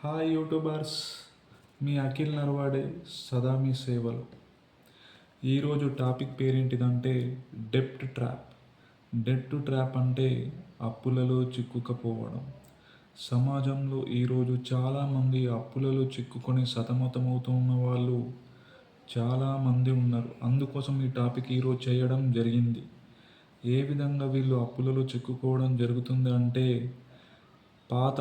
Hi YouTubers, మీ అఖిల్ నర్వాడే సదా మీ సేవలు. ఈరోజు టాపిక్ పేరేంటిదంటే డెప్ట్ ట్రాప్. డెప్ట్ ట్రాప్ అంటే అప్పులలో చిక్కుకపోవడం. సమాజంలో ఈరోజు చాలామంది అప్పులలో చిక్కుకొని సతమతమవుతున్న వాళ్ళు చాలామంది ఉన్నారు. అందుకోసం ఈ టాపిక్ ఈరోజు చేయడం జరిగింది. ఏ విధంగా వీళ్ళు అప్పులలో చిక్కుకోవడం జరుగుతుంది అంటే పాత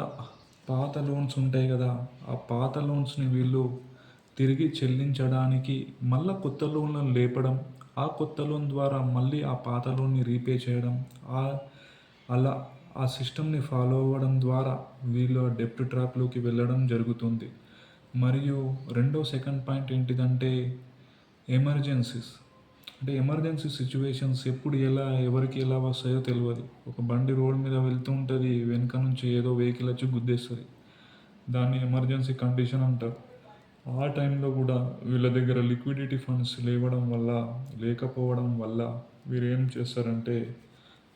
పాత లోన్స్ ఉంటాయి కదా, ఆ పాత లోన్స్ని వీళ్ళు తిరిగి చెల్లించడానికి మళ్ళీ కొత్త లోన్లను లేపడం, ఆ కొత్త లోన్ ద్వారా మళ్ళీ ఆ పాత లోన్ని రీపే చేయడం, అలా ఆ సిస్టమ్ని ఫాలో అవ్వడం ద్వారా వీళ్ళు ఆ డెప్ట్ ట్రాప్లోకి వెళ్ళడం జరుగుతుంది. మరియు సెకండ్ పాయింట్ ఏంటిదంటే ఎమర్జెన్సీస్. అంటే ఎమర్జెన్సీ సిచ్యువేషన్స్ ఎప్పుడు ఎవరికి ఎలా వస్తాయో తెలియదు. ఒక బండి రోడ్ మీద వెళ్తూ ఉంటుంది, వెనుక నుంచి ఏదో వెహికల్ వచ్చి గుద్దేస్తుంది. దాన్ని ఎమర్జెన్సీ కండిషన్ అంటారు. ఆ టైంలో కూడా వీళ్ళ దగ్గర లిక్విడిటీ ఫండ్స్ లేకపోవడం వల్ల వీరు ఏం చేస్తారంటే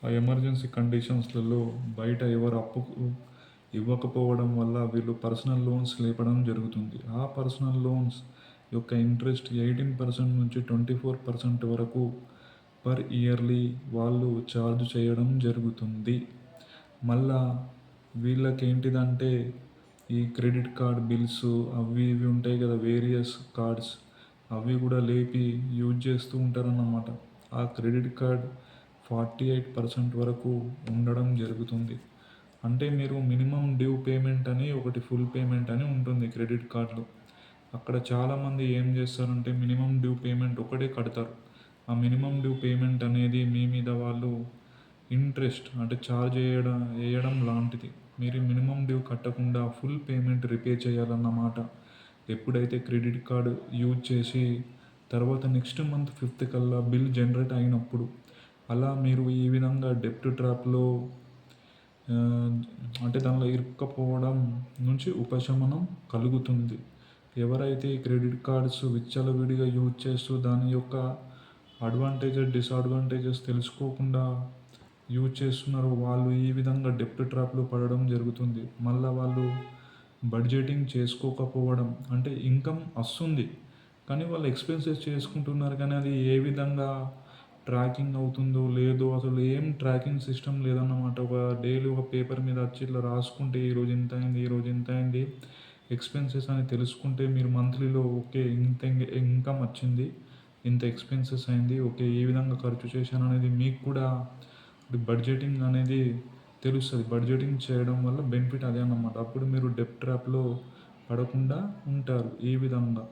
ఆ ఎమర్జెన్సీ కండిషన్స్లలో బయట ఎవరు అప్పు ఇవ్వకపోవడం వల్ల వీళ్ళు పర్సనల్ లోన్స్ లేపడం జరుగుతుంది. ఆ పర్సనల్ లోన్స్ యొక్క ఇంట్రెస్ట్ 18% నుంచి 24% వరకు పర్ ఇయర్లీ వాళ్ళు ఛార్జ్ చేయడం జరుగుతుంది. మళ్ళా వీళ్ళకి ఏంటిదంటే ఈ క్రెడిట్ కార్డ్ బిల్స్ అవి ఇవి ఉంటాయి కదా, వేరియస్ కార్డ్స్, అవి కూడా లేపి యూజ్ చేస్తూ ఉంటారన్నమాట. ఆ క్రెడిట్ కార్డ్ 48% వరకు ఉండడం జరుగుతుంది. అంటే మీరు మినిమం డ్యూ పేమెంట్ అని ఒకటి, ఫుల్ పేమెంట్ అని ఉంటుంది క్రెడిట్ కార్డులో. అక్కడ చాలామంది ఏం చేస్తారంటే మినిమం డ్యూ పేమెంట్ ఒకటే కడతారు. ఆ మినిమం డ్యూ పేమెంట్ అనేది మీ మీద వాళ్ళు ఇంట్రెస్ట్ అంటే ఛార్జ్ వేయడం లాంటిది. మీరు మినిమం డ్యూ కట్టకుండా ఫుల్ పేమెంట్ రిపే చేయాలన్నమాట. ఎప్పుడైతే క్రెడిట్ కార్డు యూజ్ చేసి తర్వాత నెక్స్ట్ మంత్ 5th కల్లా బిల్ జనరేట్ అయినప్పుడు, అలా మీరు ఈ విధంగా డెప్ట్ ట్రాప్లో అంటే దానిలో ఇరుక్కపోవడం నుంచి ఉపశమనం కలుగుతుంది. ఎవరైతే క్రెడిట్ కార్డ్స్ విచ్చలవిడిగా యూజ్ చేస్తూ దాని యొక్క అడ్వాంటేజెస్ డిసడ్వాంటేజెస్ తెలుసుకోకుండా యూజ్ చేస్తున్నారో వాళ్ళు ఈ విధంగా డెప్ట్ ట్రాప్లో పడడం జరుగుతుంది. మళ్ళీ వాళ్ళు బడ్జెటింగ్ చేసుకోకపోవడం, అంటే ఇన్కమ్ వస్తుంది కానీ వాళ్ళు ఎక్స్పెన్సెస్ చేసుకుంటున్నారు, కానీ అది ఏ విధంగా ట్రాకింగ్ అవుతుందో లేదో అసలు ఏం ట్రాకింగ్ సిస్టమ్ లేదన్నమాట. ఒక డైలీ ఒక పేపర్ మీద వచ్చి ఇట్లా రాసుకుంటే ఈరోజు ఇంత అయింది, ఈరోజు ఇంత అయింది ఎక్స్పెన్సెస్ అని తెలుసుకుంటే మీరు మంత్లీలో ఓకే ఇంత ఇన్కమ్ వచ్చింది, ఇంత ఎక్స్పెన్సెస్ అయింది, ఓకే ఏ విధంగా ఖర్చు చేశాను అనేది మీకు కూడా బడ్జెటింగ్ అనేది తెలుస్తుంది. బడ్జెటింగ్ చేయడం వల్ల బెనిఫిట్ అదే అన్నమాట. అప్పుడు మీరు డెప్ట్ ట్రాప్లో పడకుండా ఉంటారు. ఈ విధంగా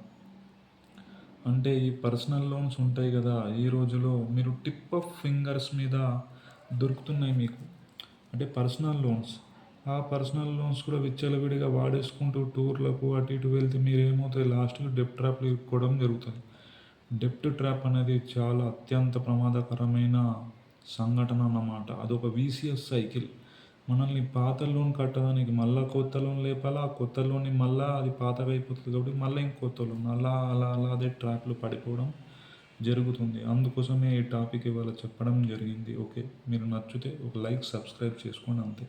అంటే ఈ పర్సనల్ లోన్స్ ఉంటాయి కదా, ఈ రోజులో మీరు టిప్ ఆఫ్ ఫింగర్స్ మీద దొరుకుతున్నాయి మీకు. అంటే పర్సనల్ లోన్స్, ఆ పర్సనల్ లోన్స్ కూడా విచ్చలవిడిగా వాడేసుకుంటూ టూర్లకు అటు ఇటు వెళ్తే మీరు ఏమవుతుంది, లాస్ట్కి డెప్ట్ ట్రాప్లో ఇరుక్కోవడం జరుగుతుంది. డెప్ట్ ట్రాప్ అనేది చాలా అత్యంత ప్రమాదకరమైన సంఘటన అన్నమాట. అదొక విసిఎస్ సైకిల్. మనల్ని పాత లోన్ కట్టడానికి మళ్ళీ కొత్త లోన్ లేపాలా, ఆ కొత్త లోన్ని మళ్ళీ అది పాతగా అయిపోతుంది కాబట్టి మళ్ళీ ఇంకొత్త లోన్, అలా అలా అలా అదే ట్రాప్లో పడిపోవడం జరుగుతుంది. అందుకోసమే ఈ టాపిక్ ఇవాళ చెప్పడం జరిగింది. ఓకే, మీరు నచ్చితే ఒక లైక్ సబ్స్క్రైబ్ చేసుకోండి, అంతే.